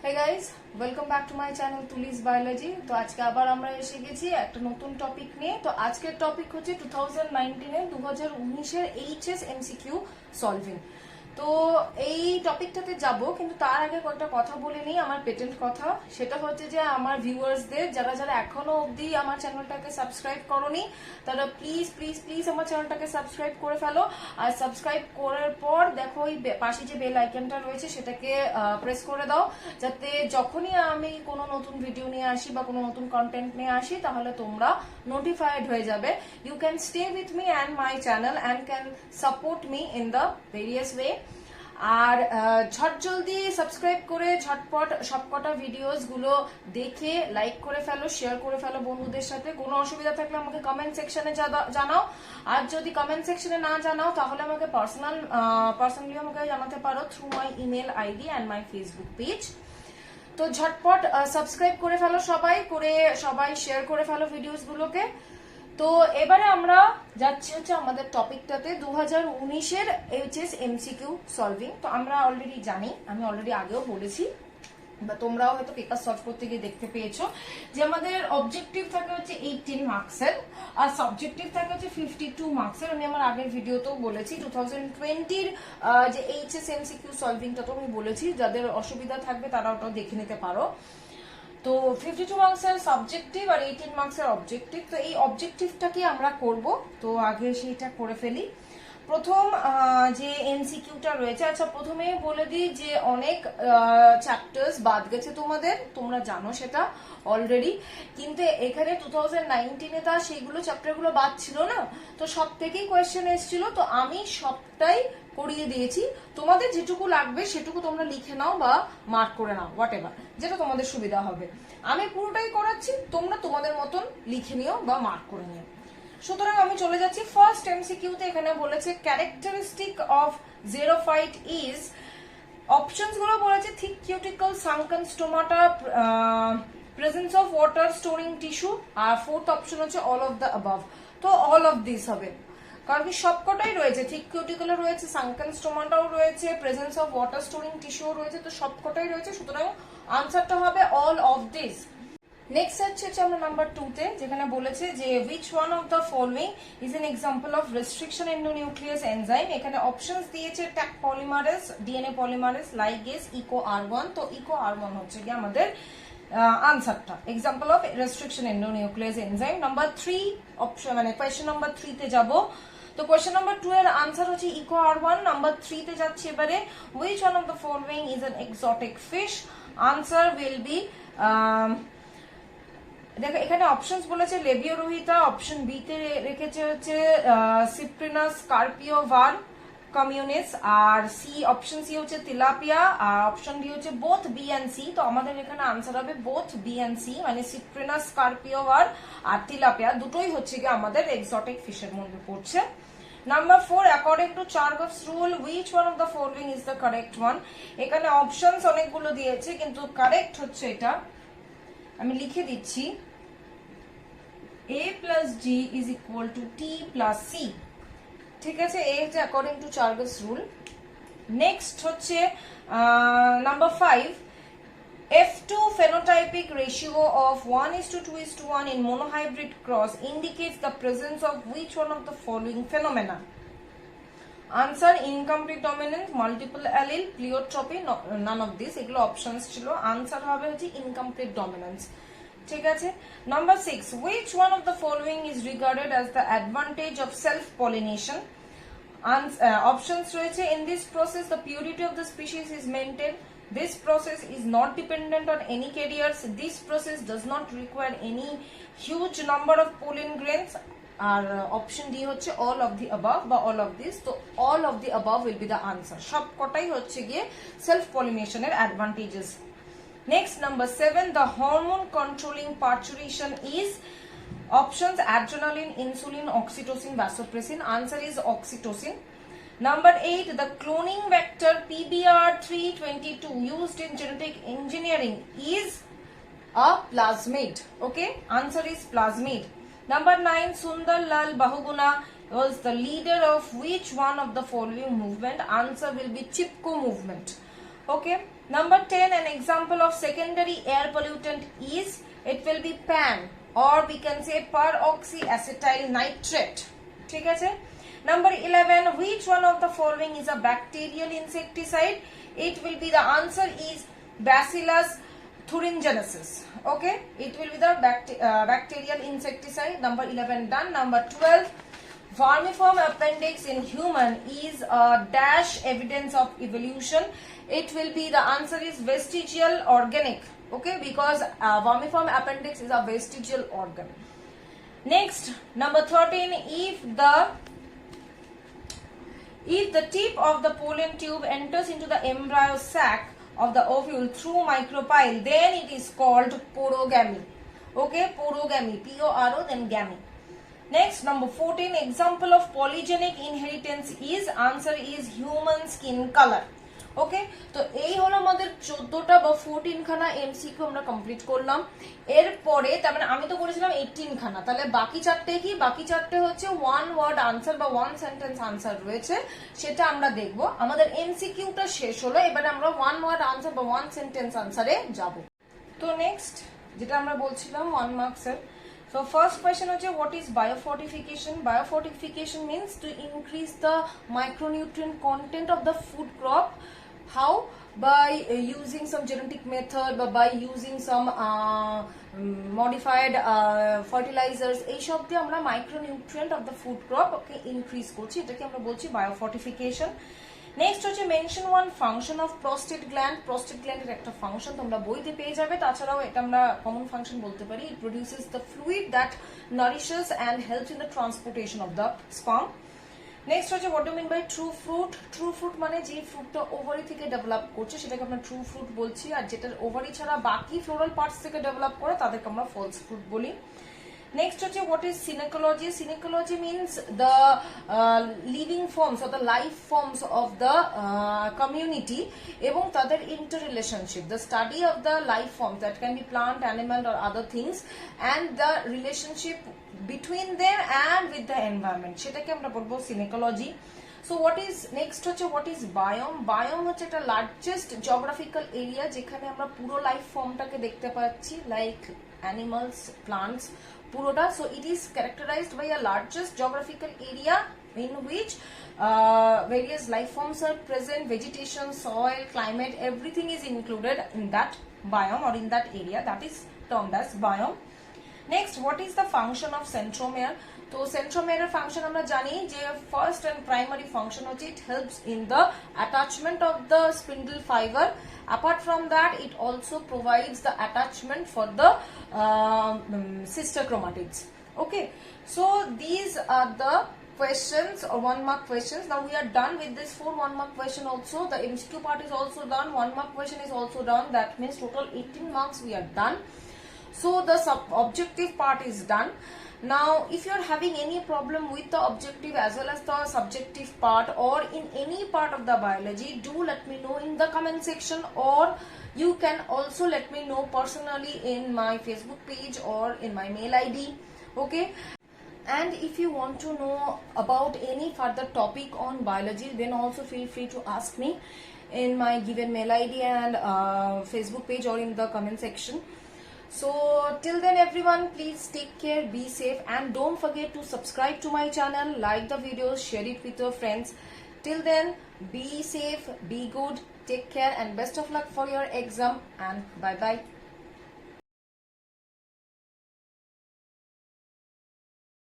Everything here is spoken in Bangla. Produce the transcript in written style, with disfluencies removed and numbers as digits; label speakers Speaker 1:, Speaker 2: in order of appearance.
Speaker 1: Hey guys, welcome back to my channel Tuli's biology. তো আজকে আবার আমরা এসে গেছি একটা নতুন টপিক নিয়ে। তো আজকের টপিক হচ্ছে 2019-এর এইচএস এমসিকিউ সলভিং। তো এই টপিকটাতে যাব, কিন্তু তার আগে কয়েকটা কথা বলে নিই, আমার পেটেন্ট কথা। সেটা হচ্ছে যে আমার ভিউয়ার্সদের যারা যারা এখনো অবধি আমার চ্যানেলটাকে সাবস্ক্রাইব করোনি, তারা প্লিজ প্লিজ প্লিজ আমার চ্যানেলটাকে সাবস্ক্রাইব করে ফেলো। আর সাবস্ক্রাইব করার পর দেখো ওই পাশে যে বেল আইকনটা রয়েছে সেটাকে প্রেস করে দাও, যাতে যখনই আমি কোনো নতুন ভিডিও নিয়ে আসি বা কোনো নতুন কন্টেন্ট নিয়ে আসি তাহলে তোমরা নোটিফাইড হয়ে যাবে। You can stay with me and my channel and can support me in the various way. আর ঝট জলদি সাবস্ক্রাইব করে ঝটপট সবকটা ভিডিওস গুলো দেখে লাইক করে ফেলো, শেয়ার করে ফেলো বন্ধুদের সাথে। কোনো অসুবিধা থাকলে আমাকে কমেন্ট সেকশনে জানাও। আর যদি কমেন্ট সেকশনে না জানাও তাহলে আমাকে পার্সোনালি আমাকে জানাতে পারো through my email ID and my Facebook page. তো ঝটপট সাবস্ক্রাইব করে ফেলো, সবাই শেয়ার করে ফেলো ভিডিওস গুলোকে। তো এবারে আমরা যাচ্ছি হচ্ছে আমাদের টপিকটাতে 2019-এর এইচএস এমসিকিউ সলভিং। তো আমরা অলরেডি জানি, আমি অলরেডি আগেও বলেছি বা তোমরাও হয়তো পেপার সলভ করতে গিয়ে দেখতে পেয়েছো যে আমাদের অবজেক্টিভ থাকে হচ্ছে 18 মার্কসের আর সাবজেক্টিভ থাকে হচ্ছে 52 মার্কসের। আমি আমার আগের ভিডিওতেও বলেছি 2020-র যে এইচএস এমসিকিউ সলভিংটা তো আমি বলেছি, যাদের অসুবিধা থাকবে তারা ওটাও দেখে নিতে পারো। তো 52 মার্কসের সাবজেক্টিভ আর 18 মার্কসের অবজেক্টিভ। তো এই অবজেক্টিভটাকে আমরা করব, তো আগে সেইটা করে ফেলি। প্রথম যে এমসিকিউটা রয়েছে, আচ্ছা প্রথমে বলে দিই যে অনেক চ্যাপ্টার্স বাদ গেছে তোমাদের, তোমরা জানো সেটা অলরেডি। কিন্তু এখানে 2019-এ তা সেইগুলো চ্যাপ্টারগুলো বাদ ছিল না, তো সব থেকেই কোয়েশ্চেন এসেছিল। তো আমি সবটাই করিয়ে দিয়েছি, তোমাদের যেটুকু লাগবে সেটুকু তোমরা লিখে নাও বা মার্ক করে নাও, হোয়াট এভার, যেটা তোমাদের সুবিধা হবে। আমি পুরোটাই করাচ্ছি, তোমরা তোমাদের মতন লিখে নিও বা মার্ক করে নিও। সুতরাং আমি চলে যাচ্ছি ফার্স্ট এমসিকিউতে। এখানে বলেছে characteristic of xerophyte is, options গুলো বলেছে thick cuticle, sunken stomata, presence of water storing tissue, আর ফোর্থ অপশন হচ্ছে অল অফ দ্য অ্যাবাভ। তো অল অফ দিস হবে, কারণ কি সবকটাই রয়েছে, থিক কিউটিকলও রয়েছে, সানকেন স্টোমাটাও রয়েছে, প্রেজেন্স অফ ওয়াটার স্টোরিং টিস্যুও রয়েছে, তো সবকটাই রয়েছে। সুতরাং আনসারটা হবে অল অফ দিস। নেক্সট হচ্ছে আমরা নাম্বার 2-তে, যেখানে বলেছে যে which one of the following is an example of restriction endonuclease enzyme। এখানে অপশনস দিয়েছে Taq polymerase, DNA polymerase, ligase, Eco R one. তো ইকো আর1 হচ্ছে কি আমাদের আনসারটা, example of restriction endonuclease enzyme. Number 3 option, মানে কোয়েশ্চেন নাম্বার 3-তে যাব। তো কোয়েশ্চেন নাম্বার 2 এর আনসার হচ্ছে ইকো আর1। নাম্বার 3-তে যাচ্ছে এবারে, which one of the following is an exotic fish। Answer will be, দেখো এখানে অপশনস বলেছে লেবিওরোহিতা, অপশন বি তে রেখেছে হচ্ছে সিপ্রিনাস কার্পিওভার কমিউনিস, আর সি অপশন সি হচ্ছে তিলাপিয়া, আর অপশন ডি হচ্ছে বোথ বি এন্ড সি। তো আমাদের এখানে আনসার হবে বোথ বি এন্ড সি, মানে সিপ্রিনাস কার্পিওভার আর তিলাপিয়া দুটোই হচ্ছে কি আমাদের এক্সোটিক ফিশের মধ্যে পড়ছে। Number 4, according to Chargaff's rule which one of the following is the correct one. এখানে অপশনস অনেকগুলো দিয়েছে, কিন্তু কারেক্ট হচ্ছে এটা, আমি লিখে দিচ্ছি, A plus G is equal to T plus C। ঠিক আছে, এই হচ্ছে অ্যাকর্ডিং টু চার্গাস রুল। নেক্সট হচ্ছে number 5, F2 phenotypic ratio of 1:2:1 in monohybrid cross indicates the presence of which one of the following phenomena। Answer incomplete dominance, multiple allele, pleiotropy, none of this. এগুলো অপশনস ছিল, আনসার হবে হচ্ছে ইনকমপ্লিট ডমিনেন্স। ঠিক আছে। Number 6, which one of the following is regarded as the advantage of self pollination। Options রয়েছে, in this process the purity of the species is maintained, this process is not dependent on any carriers, this process does not require any huge number of pollen grains। আর অপশন ডি হচ্ছে অল অফ দি অ্যাবাভ বা অল অফ দিস। তো all of the above will be the answer, সবকটাই হচ্ছে গিয়ে সেলফ পলিনেশনের advantages. Next, number 7, the hormone controlling parturition is, options adrenaline, insulin, oxytocin, vasopressin। Answer is oxytocin। Number 8, the cloning vector PBR322 used in genetic engineering is a plasmid। Okay, answer is plasmid। Number 9, Sundar Lal Bahuguna was the leader of which one of the following movement। Answer will be Chipko movement। Okay, number 10, an example of secondary air pollutant is, it will be pan, or we can say peroxyacetyl nitrate. ঠিক আছে? Number 11, which one of the following is a bacterial insecticide? It will be, the answer is Bacillus thuringiensis. Okay, it will be the bacterial insecticide. Number 11 done. Number 12, vermiform appendix in human is a dash evidence of evolution. It will be, the answer is vestigial organic. Okay, because vermiform appendix is a vestigial organ. Next, number 13, if the tip of the pollen tube enters into the embryo sac of the ovule through micropyle, then it is called porogamy. Okay, porogamy, P-O-R-O, then gamy. Next, number 14, example of polygenic inheritance is, answer is human skin color. ওকে, তো এই হলো আমাদের 14টা বা 14 খানা এমসিকিউ আমরা কমপ্লিট করলাম। এরপরে তার মানে আমি তো করেছিলাম 18 খানা, তাহলে বাকি চারটে কি? বাকি চারটে হচ্ছে ওয়ান ওয়ার্ড আনসার বা ওয়ান সেন্টেন্স আনসার রয়েছে, সেটা আমরা দেখব। আমাদের এমসিকিউটা শেষ হলো, এবারে আমরা ওয়ান ওয়ার্ড আনসার বা ওয়ান সেন্টেন্স আনসারে যাব। তো নেক্সট যেটা আমরা বলছিলাম 1 মার্কসের, so first question হচ্ছে what is biofortification? Biofortification means to increase the micronutrient content of the food crop. How? By using some genetic method, or by using some modified fertilizers, এই সব দিয়ে আমরা micronutrient of the food crop ওকে ইনক্রিজ করছি, এটাকে আমরা বলছি biofortification. নেক্সট হচ্ছে mention one function of prostate gland. Prostate গ্ল্যান্ডের একটা ফাংশন তোমরা বইতে পেয়ে যাবে, তাছাড়াও এটা আমরা কমন ফাংশন বলতে পারি। It produces the fluid that nourishes and helps in the transportation of the sperm. Next হচ্ছে what do mean by true fruit. True fruit মানে যে ফ্রুটটা ওভারি থেকে ডেভেলপ করছে সেটাকে আমরা ট্রু ফ্রুট বলছি, আর যেটার ওভারি ছাড়া বাকি ফ্লোরাল পার্টস থেকে ডেভেলপ করে তাদেরকে আমরা ফলস ফ্রুট বলি। Next হচ্ছে what is synecology? Synecology means the living forms or the life forms of the community এবং তাদের interrelationship, the study of the life forms that can be plant, animal or other things, and the relationship between them and with the environment, সেটাকে আমরা বলবো synecology. So what is next হচ্ছে what is biome? Biome হচ্ছে একটা largest geographical area যেখানে আমরা পুরো লাইফ ফর্মটাকে দেখতে পাচ্ছি, like animals, plants, পুরোটা। So it is characterized by a largest geographical area in which various life forms are present, vegetation, soil, climate, everything is included in that biome or in that area, that is termed as biome. Next, what is the function of centromere? তো centromere এর ফাংশন আমরা জানি যে ফার্স্ট এন্ড প্রাইমারি ফাংশন হচ্ছে it helps in the attachment of the spindle fiber. Apart from that, it also provides the attachment for the sister chromatids. Okay, so these are the questions or 1 mark questions. Now we are done with this 4 1 mark question also. The MCQ part is also done, 1 mark question is also done. That means total 18 marks we are done. So the objective part is done. Now if you are having any problem with the objective as well as the subjective part or in any part of the biology, do let me know in the comment section, or you can also let me know personally in my Facebook page or in my mail ID. Okay, and if you want to know about any further topic on biology, then also feel free to ask me in my given mail ID and Facebook page or in the comment section. So till then everyone, please take care, be safe, and don't forget to subscribe to my channel, like the videos, share it with your friends. Till then, be safe, be good, take care, and best of luck for your exam, and bye bye.